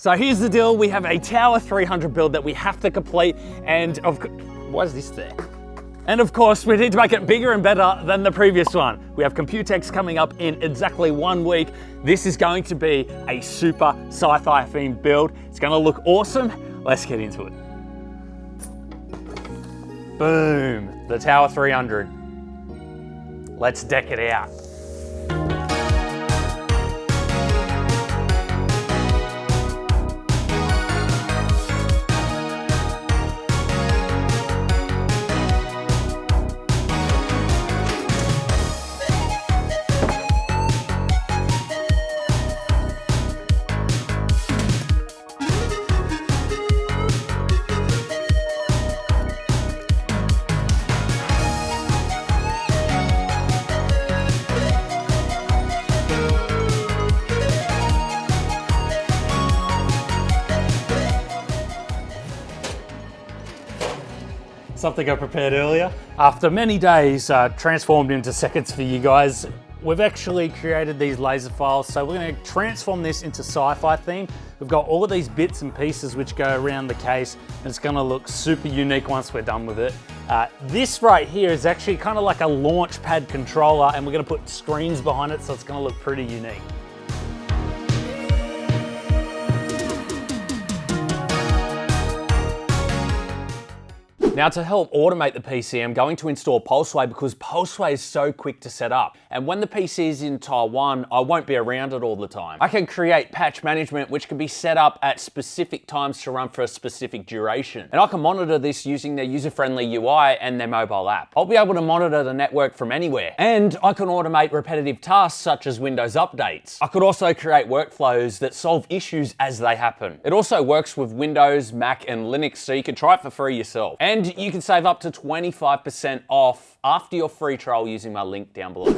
So here's the deal, we have a Tower 300 build that we have to complete, and why is this there? And of course, we need to make it bigger and better than the previous one. We have computex coming up in exactly 1 week. This is going to be a super sci-fi themed build. It's gonna look awesome. Let's get into it. Boom, the Tower 300. Let's deck it out. Something I prepared earlier. After many days transformed into seconds for you guys, we've actually created these laser files. So we're gonna transform this into sci-fi theme. We've got all of these bits and pieces which go around the case, and it's gonna look super unique once we're done with it. This right here is actually kind of like a launch pad controller, and we're gonna put screens behind it, so it's gonna look pretty unique. Now to help automate the PC, I'm going to install Pulseway because Pulseway is so quick to set up. And when the PC is in Taiwan, I won't be around it all the time. I can create patch management, which can be set up at specific times to run for a specific duration. And I can monitor this using their user-friendly UI and their mobile app. I'll be able to monitor the network from anywhere. And I can automate repetitive tasks such as Windows updates. I could also create workflows that solve issues as they happen. It also works with Windows, Mac, and Linux, so you can try it for free yourself. And you can save up to 25% off after your free trial using my link down below.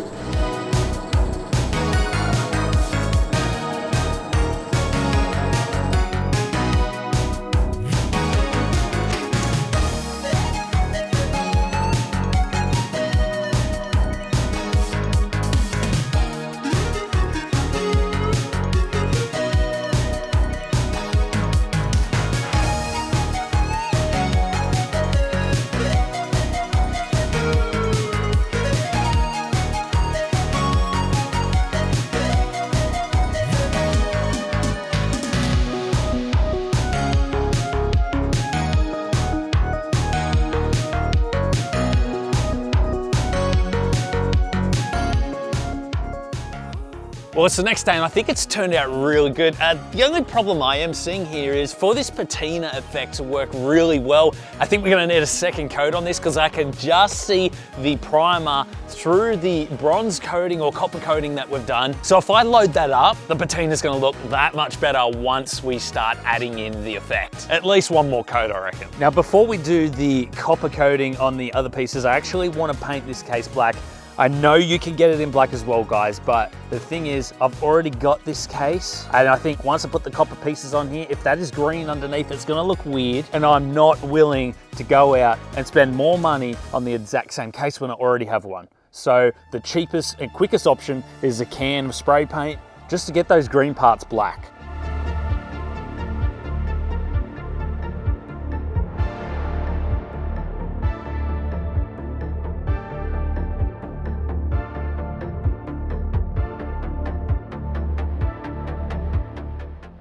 Well, it's the next day and I think it's turned out really good. The only problem I am seeing here is for this patina effect to work really well, I think we're gonna need a second coat on this because I can just see the primer through the bronze coating or copper coating that we've done. So if I load that up, the patina is gonna look that much better once we start adding in the effect. At least one more coat, I reckon. Now, before we do the copper coating on the other pieces, I actually wanna paint this case black. I know you can get it in black as well, guys, but the thing is, I've already got this case, and I think once I put the copper pieces on here, if that is green underneath, it's gonna look weird, and I'm not willing to go out and spend more money on the exact same case when I already have one. So the cheapest and quickest option is a can of spray paint, just to get those green parts black.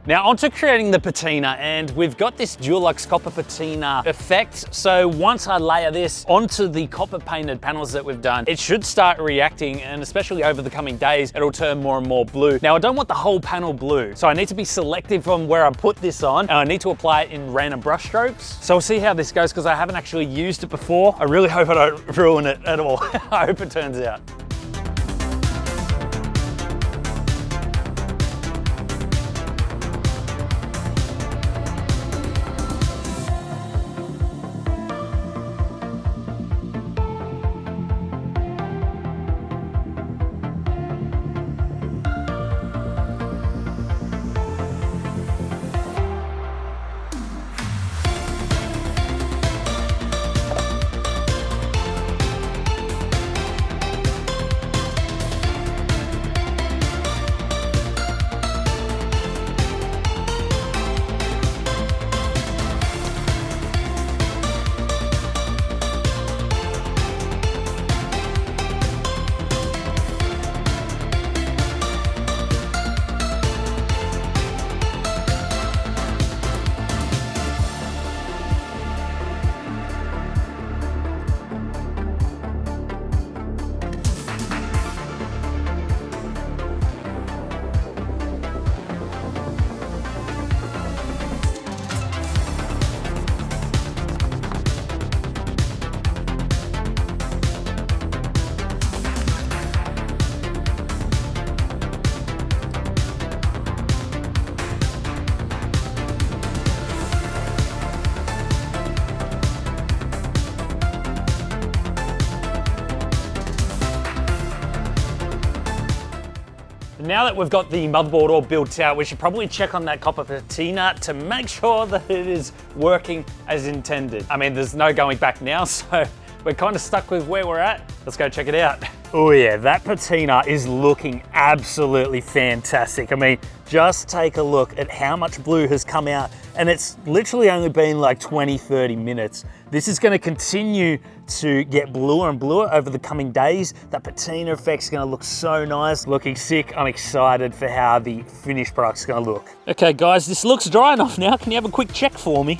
Now onto creating the patina, and we've got this Dulux copper patina effect. So once I layer this onto the copper painted panels that we've done, it should start reacting, and especially over the coming days, it'll turn more and more blue. Now I don't want the whole panel blue, so I need to be selective on where I put this on, and I need to apply it in random brush strokes. So we'll see how this goes because I haven't actually used it before. I really hope I don't ruin it at all. I hope it turns out. Now that we've got the motherboard all built out, we should probably check on that copper patina to make sure that it is working as intended. I mean, there's no going back now, so we're kind of stuck with where we're at. Let's go check it out. Oh yeah, that patina is looking absolutely fantastic. I mean, just take a look at how much blue has come out, and it's literally only been like 20, 30 minutes. This is gonna continue to get bluer and bluer over the coming days. That patina effect's gonna look so nice, looking sick. I'm excited for how the finished product's gonna look. Okay guys, this looks dry enough now. Can you have a quick check for me?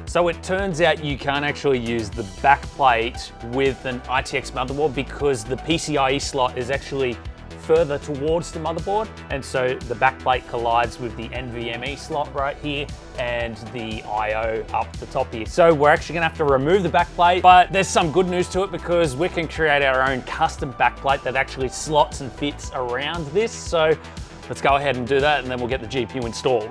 So it turns out you can't actually use the back plate with an RTX motherboard because the PCIe slot is actually further towards the motherboard, and so the back plate collides with the NVMe slot right here and the IO up the top here. So we're actually gonna have to remove the back plate, but there's some good news to it because we can create our own custom back plate that actually slots and fits around this. So let's go ahead and do that, and then we'll get the GPU installed.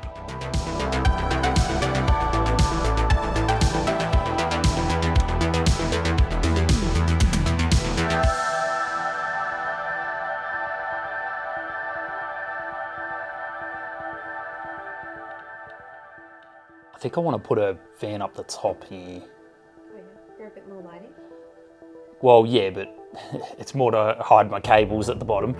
I think I want to put a fan up the top here. Oh yeah, for a bit more lighting? Well, yeah, but it's more to hide my cables at the bottom.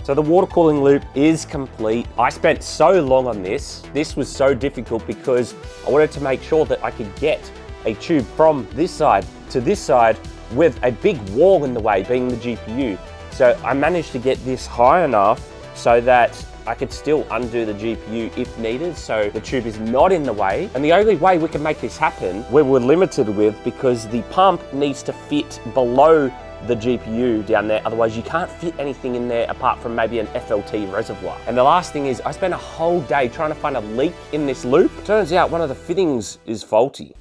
So the water cooling loop is complete. I spent so long on this. This was so difficult because I wanted to make sure that I could get a tube from this side to this side with a big wall in the way, being the GPU. So I managed to get this high enough so that I could still undo the GPU if needed, so the tube is not in the way. And the only way we can make this happen, we were limited with, because the pump needs to fit below the GPU down there, otherwise you can't fit anything in there apart from maybe an FLT reservoir. And the last thing is, I spent a whole day trying to find a leak in this loop. Turns out one of the fittings is faulty.